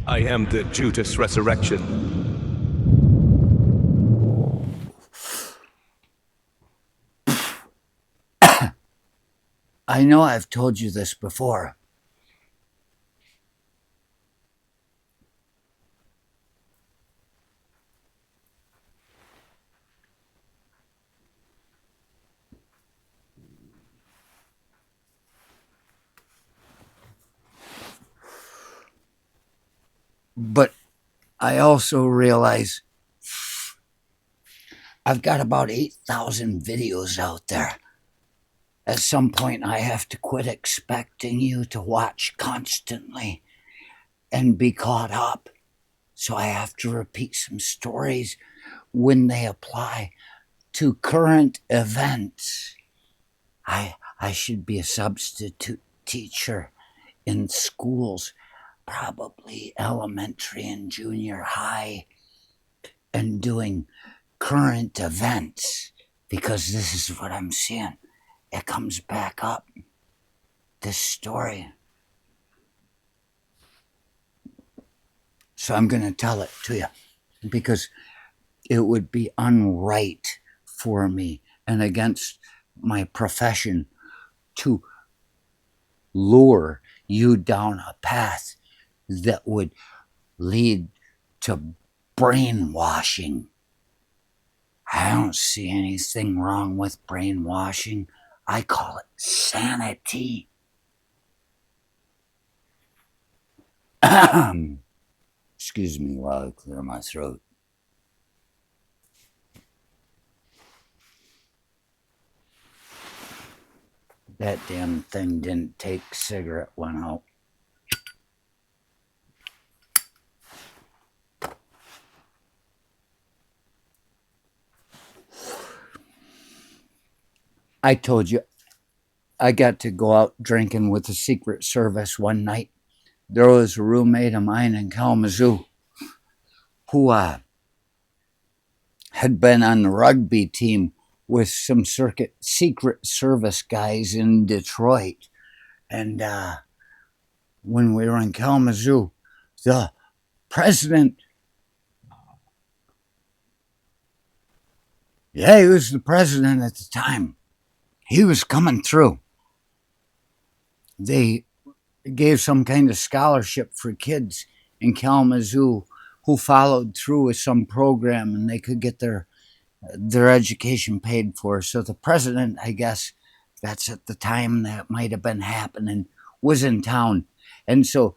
I am the Judas Resurrection. I know I've told you this before, but I also realize I've got about 8,000 videos out there. At some point, I have to quit expecting you to watch constantly and be caught up. So I have to repeat some stories when they apply to current events. I should be a substitute teacher in schools, probably elementary and junior high, and doing current events because this is what I'm seeing. It comes back up. This story. So I'm going to tell it to you because it would be unright for me and against my profession to lure you down a path that would lead to brainwashing. I don't see anything wrong with brainwashing. I call it sanity. Excuse me while I clear my throat. That damn thing didn't take, cigarette went out. I told you I got to go out drinking with the Secret Service one night. There was a roommate of mine in Kalamazoo who had been on the rugby team with some Secret Service guys in Detroit. And when we were in Kalamazoo, the president, he was the president at the time. He was coming through. They gave some kind of scholarship for kids in Kalamazoo who followed through with some program and they could get their education paid for. So the president, I guess that's at the time that might have been happening, was in town. And so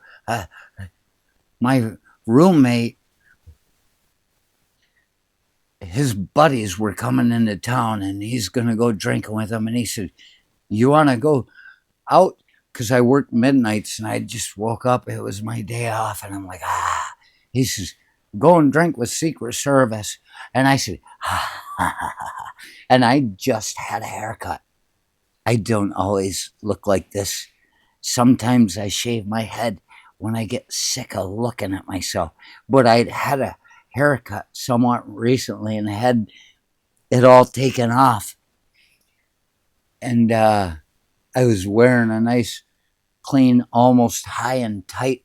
my roommate, his buddies were coming into town and he's going to go drinking with them. And he said, "You want to go out?" Because I worked midnights and I just woke up. It was my day off. And I'm like, He says, "Go and drink with Secret Service." And I said, and I just had a haircut. I don't always look like this. Sometimes I shave my head when I get sick of looking at myself. But I'd had a haircut somewhat recently and had it all taken off. And I was wearing a nice, clean, almost high and tight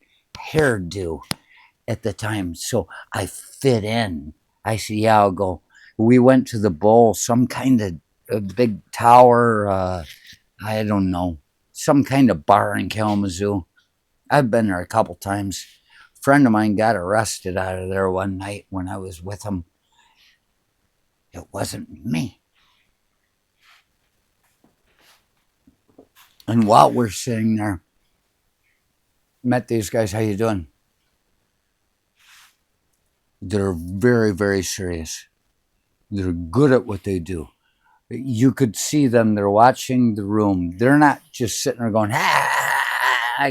hairdo at the time. So I fit in. I said, "Yeah, I'll go." We went to the bowl, some kind of a big tower. I don't know, some kind of bar in Kalamazoo. I've been there a couple times. A friend of mine got arrested out of there one night when I was with him. It wasn't me. And while we're sitting there, met these guys. "How you doing?" They're very, very serious. They're good at what they do. You could see them. They're watching the room. They're not just sitting there going,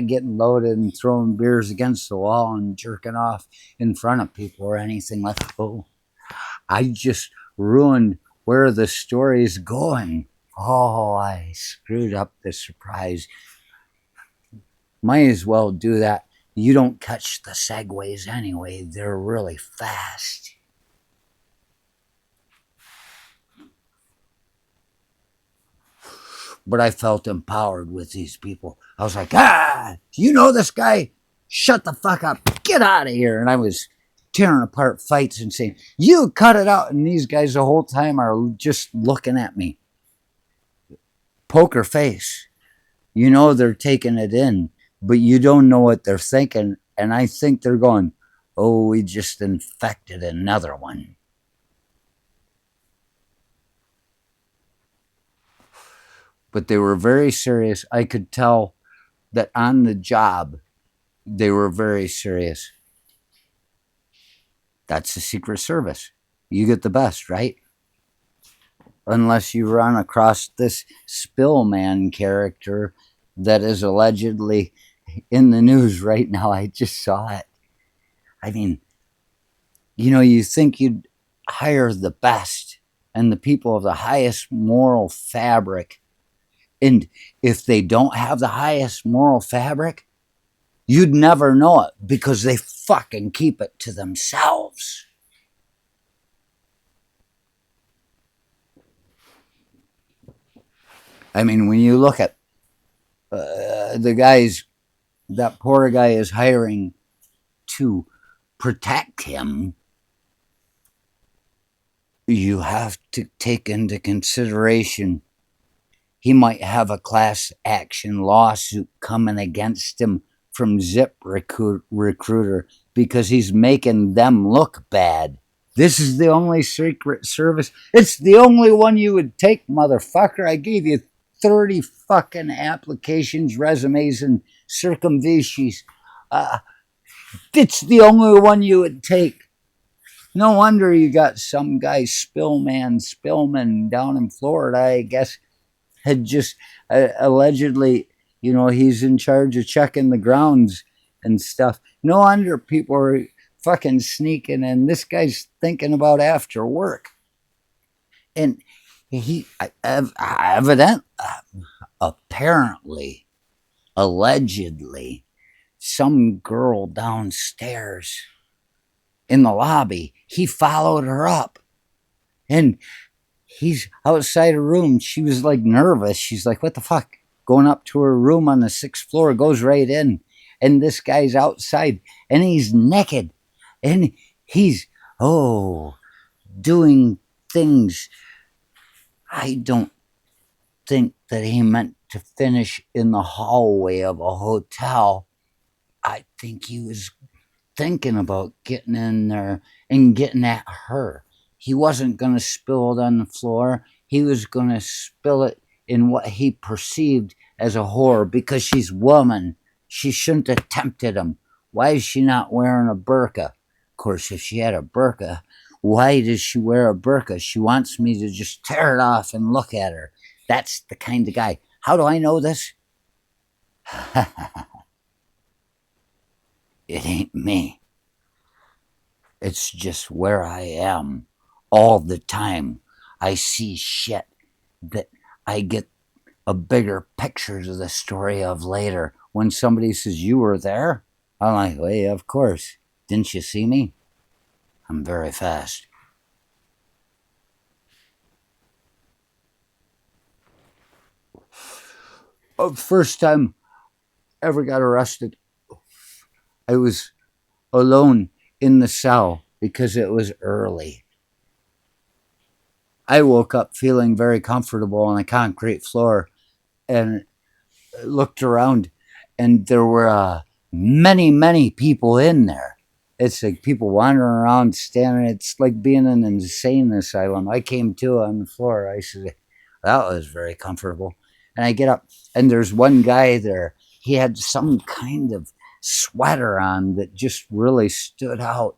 getting loaded and throwing beers against the wall and jerking off in front of people or anything like that. Oh, I just ruined where the story's going. Oh, I screwed up the surprise. Might as well do that. You don't catch the segues anyway. They're really fast. But I felt empowered with these people. I was like, "You know this guy?" shut the fuck up, get out of here. And I was tearing apart fights and saying, you cut it out. And these guys the whole time are just looking at me. Poker face. You know they're taking it in, but you don't know what they're thinking. And I think they're going, oh, we just infected another one. But they were very serious. I could tell that on the job, they were very serious. That's the Secret Service. You get the best, right? Unless you run across this Spillman character that is allegedly in the news right now. I just saw it. I mean, you know, you think you'd hire the best and the people of the highest moral fabric. And if they don't have the highest moral fabric, you'd never know it because they fucking keep it to themselves. I mean, when you look at the guys that poor guy is hiring to protect him, you have to take into consideration he might have a class action lawsuit coming against him from Zip Recruiter because he's making them look bad. This is the only Secret Service. It's the only one you would take, motherfucker. I gave you 30 fucking applications, resumes, and circumvisions. It's the only one you would take. No wonder you got some guy, Spillman down in Florida, I guess, had just allegedly, you know, he's in charge of checking the grounds and stuff. No wonder people are fucking sneaking, and this guy's thinking about after work. And he apparently, allegedly, some girl downstairs in the lobby, he followed her up, and he's outside her room. She was like nervous. She's like, what the fuck? Going up to her room on the 6th floor, goes right in, and this guy's outside, and he's naked, and he's doing things. I don't think that he meant to finish in the hallway of a hotel. I think he was thinking about getting in there and getting at her. He wasn't going to spill it on the floor. He was going to spill it in what he perceived as a whore because she's woman. She shouldn't have tempted him. Why is she not wearing a burqa? Of course, if she had a burqa, why does she wear a burqa? She wants me to just tear it off and look at her. That's the kind of guy. How do I know this? It ain't me. It's just where I am all the time. I see shit that I get a bigger picture of the story of later. When somebody says, you were there? I'm like, well, yeah, of course. Didn't you see me? I'm very fast. First time I ever got arrested, I was alone in the cell because it was early. I woke up feeling very comfortable on a concrete floor and looked around, and there were many people in there. It's like people wandering around, standing. It's like being in an insane asylum. I came to on the floor. I said, that was very comfortable. And I get up, and there's one guy there. He had some kind of sweater on that just really stood out,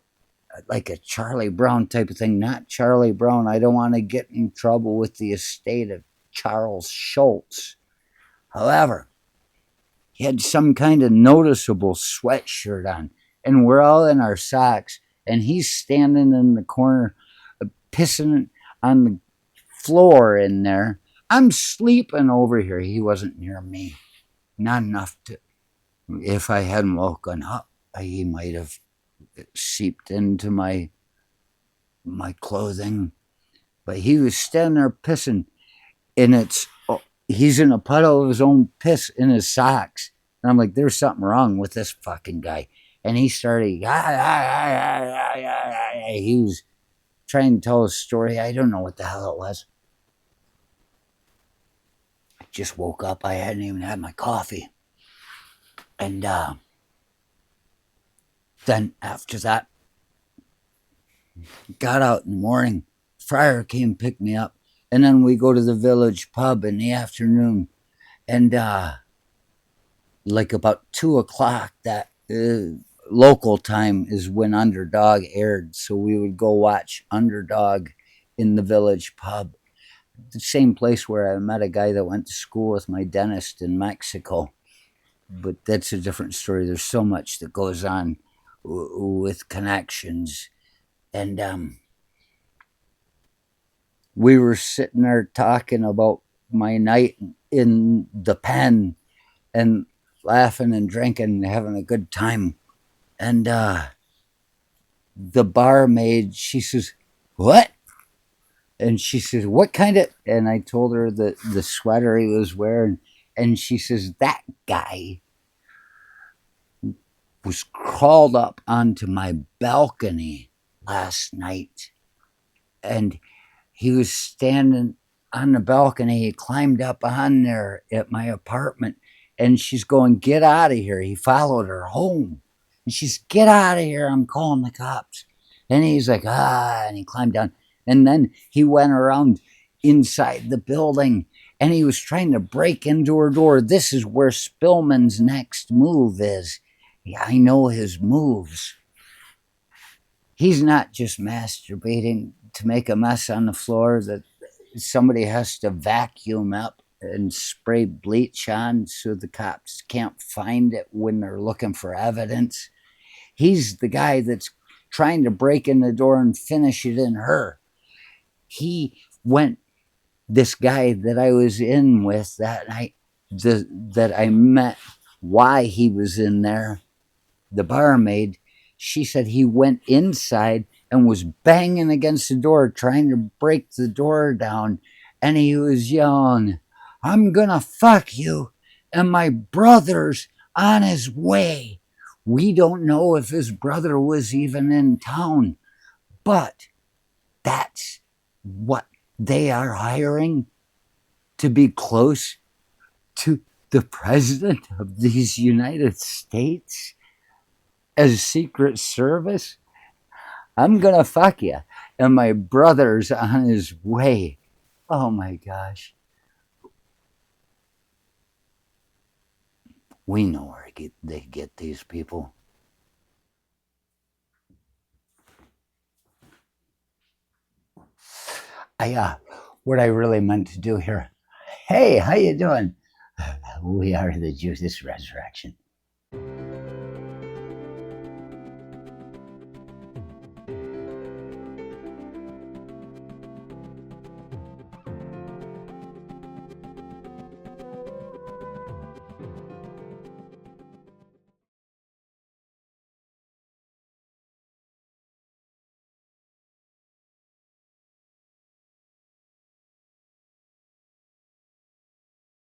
like a Charlie Brown type of thing. Not Charlie Brown. I don't want to get in trouble with the estate of Charles Schultz. However, he had some kind of noticeable sweatshirt on, and we're all in our socks, and he's standing in the corner, pissing on the floor in there. I'm sleeping over here. He wasn't near me. Not enough to, if I hadn't woken up, he might have seeped into my clothing. But he was standing there pissing, and he's in a puddle of his own piss in his socks. And I'm like, there's something wrong with this fucking guy. And he started, he was trying to tell a story. I don't know what the hell it was. I just woke up. I hadn't even had my coffee. And then after that, got out in the morning. Friar came pick me up. And then we go to the village pub in the afternoon. And like about 2 o'clock, that local time is when Underdog aired. So we would go watch Underdog in the village pub, the same place where I met a guy that went to school with my dentist in Mexico. But that's a different story. There's so much that goes on with connections. And we were sitting there talking about my night in the pen and laughing and drinking and having a good time. And the barmaid, she says, "What?" And she says, "What kind of?" And I told her the sweater he was wearing. And she says, "That guy was crawled up onto my balcony last night. And he was standing on the balcony. He climbed up on there at my apartment." And she's going, "Get out of here." He followed her home. And she's, "Get out of here. I'm calling the cops." And he's like, and he climbed down. And then he went around inside the building and he was trying to break into her door. This is where Spillman's next move is. Yeah, I know his moves. He's not just masturbating to make a mess on the floor that somebody has to vacuum up and spray bleach on so the cops can't find it when they're looking for evidence. He's the guy that's trying to break in the door and finish it in her. This guy that I was in with that night, that I met, why he was in there, the barmaid, she said he went inside and was banging against the door, trying to break the door down. And he was yelling, "I'm gonna fuck you, and my brother's on his way." We don't know if his brother was even in town, but that's what they are hiring to be close to the president of these United States as Secret Service. "I'm gonna fuck you, and my brother's on his way." Oh my gosh. We know where they get these people. What I really meant to do here. Hey, how you doing? We are the Judas Resurrection.